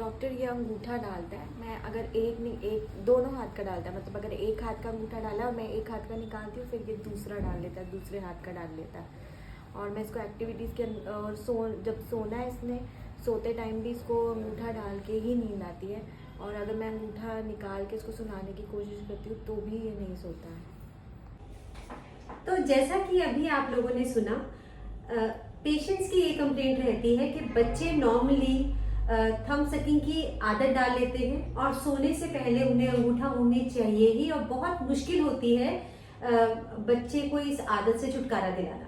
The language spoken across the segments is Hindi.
डॉक्टर ये अंगूठा डालता है, मैं अगर एक नहीं एक दोनों हाथ का डालता है, मतलब अगर एक हाथ का अंगूठा डाला और मैं एक हाथ का निकालती हूँ फिर ये दूसरा डाल लेता है, दूसरे हाथ का डाल लेता है। और मैं इसको एक्टिविटीज़ के और जब सोना है इसने सोते टाइम भी इसको अंगूठा डाल के ही नींद आती है, और अगर मैं अंगूठा निकाल के इसको सुलाने की कोशिश करती हूँ तो भी ये नहीं सोता है। तो जैसा कि अभी आप लोगों ने सुना, पेशेंट्स की ये कंप्लेंट रहती है कि बच्चे नॉर्मली थंब सकिंग की आदत डाल लेते हैं और सोने से पहले उन्हें अंगूठा मुंह में चाहिए ही, और बहुत मुश्किल होती है बच्चे को इस आदत से छुटकारा दिलाना।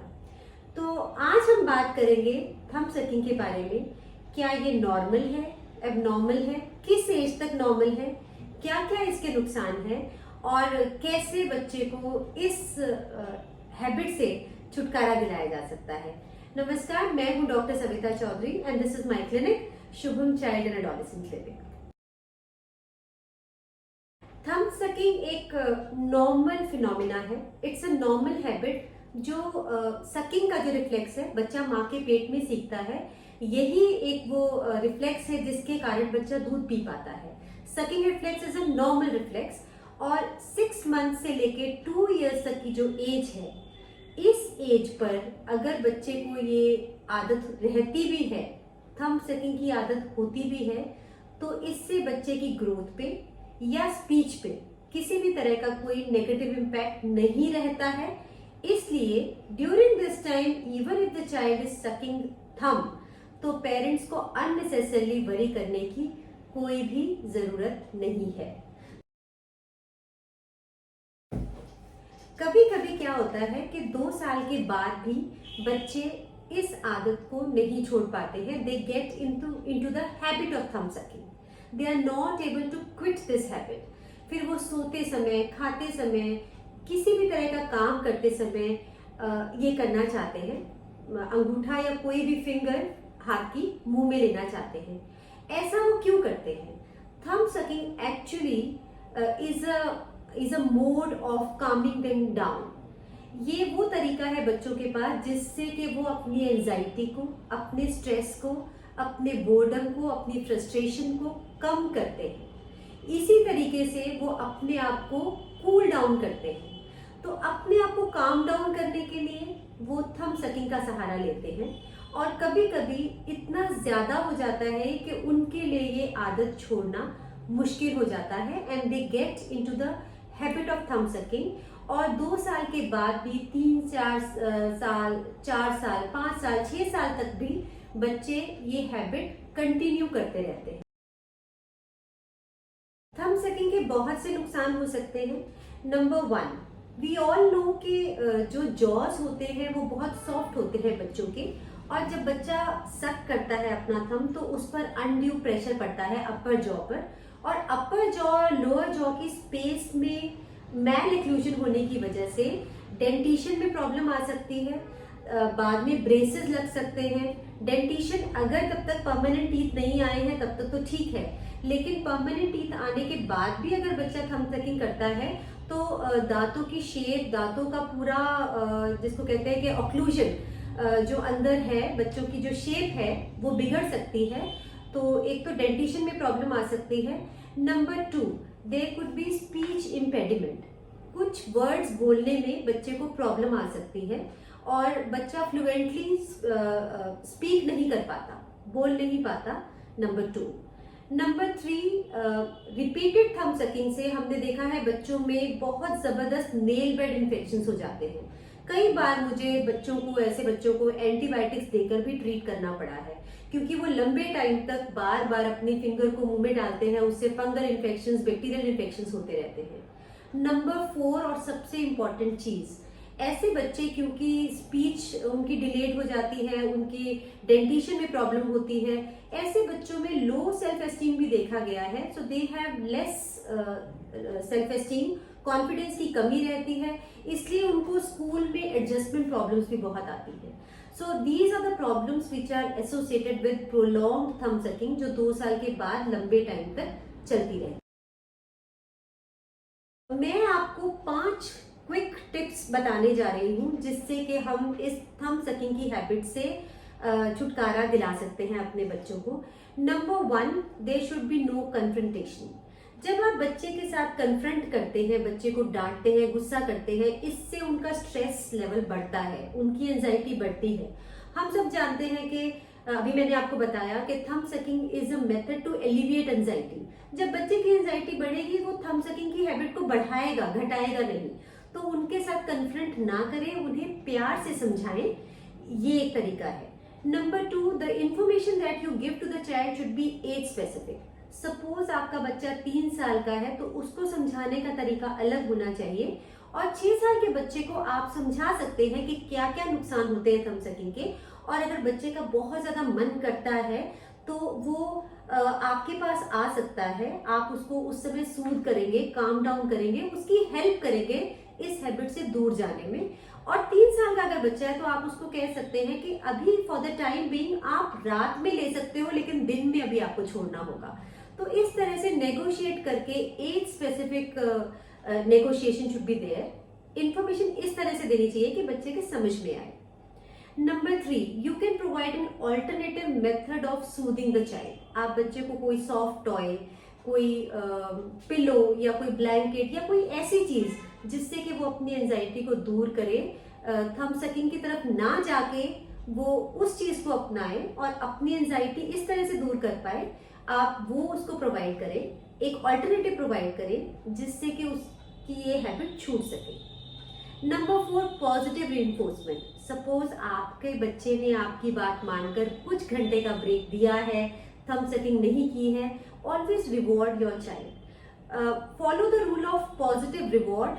तो आज हम बात करेंगे थंब सकिंग के बारे में। क्या ये नॉर्मल है, एबनॉर्मल है, किस एज तक नॉर्मल है, क्या क्या इसके नुकसान है और कैसे बच्चे को इस हैबिट से छुटकारा दिलाया जा सकता है। नमस्कार, मैं हूं doctor Savita Chaudhary and this is my clinic, Shubham child and adolescent clinic. Thumb sucking एक नॉर्मल फिनोमिना है, इट्स अ नॉर्मल हैबिट जो सकिंग का जो रिफ्लेक्स है बच्चा माँ के पेट में सीखता है, यही एक वो रिफ्लेक्स है जिसके कारण बच्चा दूध पी पाता है। Sucking reflex is a normal reflex, और 6 मंथ से लेके 2 इयर्स तक की जो एज है, इस एज पर अगर बच्चे को ये आदत रहती भी है, थंब सकिंग की आदत होती भी है, तो इससे बच्चे की ग्रोथ पे या स्पीच पे किसी भी तरह का कोई नेगेटिव इम्पैक्ट नहीं रहता है। इसलिए during this time even if the child is sucking thumb, तो पेरेंट्स को अननेसेसरली वरी करने की कोई भी जरूरत नहीं है। कभी कभी क्या होता है कि 2 साल के बाद भी बच्चे इस आदत को नहीं छोड़ पाते हैं। They get into the habit of thumb sucking, they are not able to quit this habit. फिर वो सोते समय, खाते समय, किसी भी तरह का काम करते समय ये करना चाहते हैं, अंगूठा या कोई भी फिंगर हाथ की मुंह में लेना चाहते हैं। ऐसा वो क्यों करते हैं? Thumb sucking actually is a mode of Kameng them down. ये वो तरीका है बच्चों के पास जिससे कि वो अपनी एंजाइटी को, अपने स्ट्रेस को, अपने बोर्डम को, अपनी फ्रस्ट्रेशन को कम करते हैं। इसी तरीके से वो अपने आप को कूल डाउन करते हैं। तो अपने आप को काम डाउन करने के लिए वो थंब सकिंग का सहारा लेते हैं, और कभी कभी इतना ज्यादा हो जाता है कि उनके लिए ये आदत छोड़ना मुश्किल हो जाता है, and they get into the habit of thumb sucking. और 2 साल के बाद भी 3-4 साल, 4 साल, 5 साल, 6 साल तक भी बच्चे ये हैबिट कंटिन्यू करते रहते हैं। थंब सकिंग के बहुत से नुकसान हो सकते हैं। नंबर 1, वी ऑल नो कि जो जॉज होते हैं वो बहुत सॉफ्ट होते हैं बच्चों के, और जब बच्चा सक करता है अपना थंब तो उस पर अनड्यू प्रेशर पड़ता है अपर जॉ पर, और अपर जॉ और लोअर जॉ की स्पेस में मैल एक्लूजन होने की वजह से डेंटिशन में प्रॉब्लम आ सकती है। बाद में ब्रेसेस लग सकते हैं। डेंटिशन अगर तब तक परमानेंट टीथ नहीं आए हैं तब तक तो ठीक है, लेकिन परमानेंट टीथ आने के बाद भी अगर बच्चा थंब सकिंग करता है तो दांतों की शेप, दांतों का पूरा जिसको कहते हैं कि ऑक्लूजन जो अंदर है, बच्चों की जो शेप है वो बिगड़ सकती है। तो एक तो डेंटिशन में प्रॉब्लम आ सकती है। Number 2, there could be speech impediment. कुछ वर्ड्स बोलने में बच्चे को प्रॉब्लम आ सकती है और बच्चा फ्लुएंटली स्पीक नहीं कर पाता, बोल नहीं पाता। Number 2। Number 3, repeated thumb sucking से हमने देखा है बच्चों में बहुत जबरदस्त नेल बेड इन्फेक्शन हो जाते हैं। कई बार मुझे ऐसे बच्चों को एंटीबायोटिक्स देकर भी ट्रीट करना पड़ा है, क्योंकि वो लंबे टाइम तक बार बार अपने फिंगर को मुंह में डालते हैं, उससे फंगल इन्फेक्शंस, बैक्टीरियल इन्फेक्शंस होते रहते हैं। नंबर 4 और सबसे इम्पॉर्टेंट चीज, ऐसे बच्चे क्योंकि स्पीच उनकी डिलेड हो जाती है, उनकी डेंटिशन में प्रॉब्लम होती है, ऐसे बच्चों में लो सेल्फ एस्टीम भी देखा गया है। So they have less self esteem, confidence की कमी रहती है, इसलिए उनको स्कूल में एडजस्टमेंट प्रॉब्लम्स भी बहुत आती है। So these are the problems which are associated with prolonged thumb sucking, जो 2 साल के बाद लंबे टाइम तक चलती रहे। मैं आपको 5 क्विक टिप्स बताने जा रही हूँ जिससे कि हम इस थंब सकिंग की हैबिट से छुटकारा दिला सकते हैं अपने बच्चों को। Number 1, there should be no confrontation. जब आप बच्चे के साथ कन्फ्रंट करते हैं, बच्चे को डांटते हैं, गुस्सा करते हैं, इससे उनका स्ट्रेस लेवल बढ़ता है, उनकी एंजाइटी बढ़ती है। हम सब जानते हैं कि अभी मैंने आपको बताया कि thumb sucking is a method to alleviate anxiety. जब बच्चे की एंजाइटी बढ़ेगी वो थंब सकिंग की हैबिट को बढ़ाएगा, घटाएगा नहीं। तो उनके साथ कन्फ्रंट ना करें, उन्हें प्यार से समझाएं, ये एक तरीका है। Number 2, the information that you give to the child should be as specific. Suppose आपका बच्चा 3 साल का है तो उसको समझाने का तरीका अलग होना चाहिए, और 6 साल के बच्चे को आप समझा सकते हैं कि क्या क्या नुकसान होते हैं थंब सकिंग के। और अगर बच्चे का बहुत ज्यादा मन करता है तो वो आपके पास आ सकता है, आप उसको उस समय सूद करेंगे, काम डाउन करेंगे, उसकी हेल्प करेंगे इस हैबिट से दूर जाने में। और 3 साल का अगर बच्चा है तो आप उसको कह सकते हैं कि अभी फॉर द टाइम बीइंग आप रात में ले सकते हो, लेकिन दिन में अभी आपको छोड़ना होगा। तो इस तरह से नेगोशिएट करके as specific negotiation should be there. Information इस तरह से देनी चाहिए कि बच्चे के समझ में आए। Number 3, you can provide an alternative method of soothing the child. आप बच्चे को कोई सॉफ्ट टॉय, कोई पिलो या कोई ब्लैंकेट या कोई ऐसी चीज जिससे कि वो अपनी एंजाइटी को दूर करे, थंब सकिंग की तरफ ना जाके वो उस चीज को अपनाए और अपनी एंजाइटी इस तरह से दूर कर पाए, आप वो उसको प्रोवाइड करें, एक ऑल्टरनेटिव प्रोवाइड करें जिससे कि उसकी ये हैबिट छूट सके। Number 4, positive reinforcement. सपोज आपके बच्चे ने आपकी बात मानकर कुछ घंटे का ब्रेक दिया है, थंब सकिंग नहीं की है, always reward your child. Follow the rule of positive reward,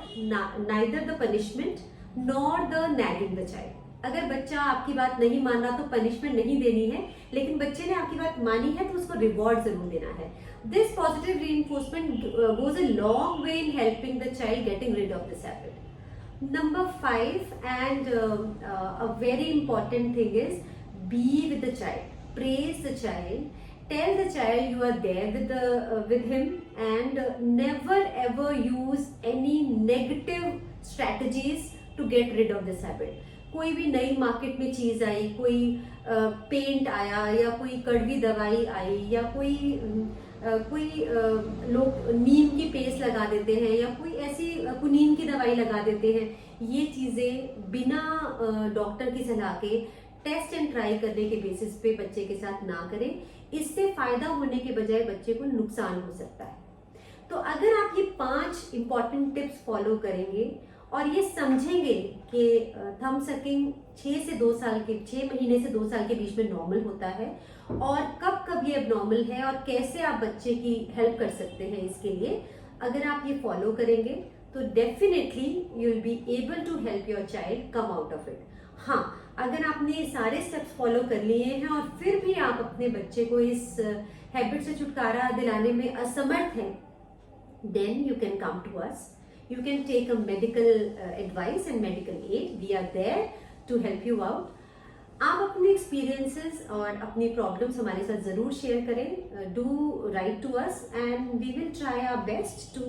neither the punishment nor the nagging the child. अगर बच्चा आपकी बात नहीं मान रहा तो पनिशमेंट नहीं देनी है, लेकिन बच्चे ने आपकी बात मानी है तो उसको रिवॉर्ड जरूर देना है। This positive reinforcement goes a long way in helping the child getting rid of this habit. Number 5, and a very important thing is be with the child, praise the child, tell the child you are there with him, and never ever use any negative strategies to get rid of this habit. कोई भी नई मार्केट में चीज आई, कोई पेंट आया या कोई कड़वी दवाई आई या कोई लोग नीम की पेस्ट लगा देते हैं या कोई ऐसी कुनीन की दवाई लगा देते हैं, ये चीजें बिना डॉक्टर की सलाह के टेस्ट एंड ट्राई करने के बेसिस पे बच्चे के साथ ना करें। इससे फायदा होने के बजाय बच्चे को नुकसान हो सकता है। तो अगर आप ये 5 इंपॉर्टेंट टिप्स फॉलो करेंगे और ये समझेंगे कि थंब सकिंग 6 महीने से 2 साल के बीच में नॉर्मल होता है और कब कब ये एबनॉर्मल है और कैसे आप बच्चे की हेल्प कर सकते हैं इसके लिए, अगर आप ये फॉलो करेंगे तो definitely you will be able to help your child come out of it. हाँ, अगर आपने सारे स्टेप्स फॉलो कर लिए हैं और फिर भी आप अपने बच्चे को इस हैबिट से छुटकारा दिलाने में असमर्थ हैं, then you can come to us, you can take a medical advice and medical aid. We are there to help you out. आप अपने एक्सपीरियंसेस और अपनी प्रॉब्लम्स हमारे साथ जरूर शेयर करें, do write to us and we will try our best to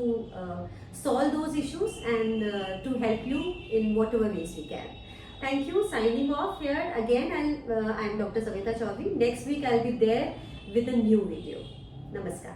solve those issues and to help you in whatever ways we can. Thank you. Signing off here again. I am Dr. Savita Chaudhary. Next week I'll be there with a new video. Namaskar.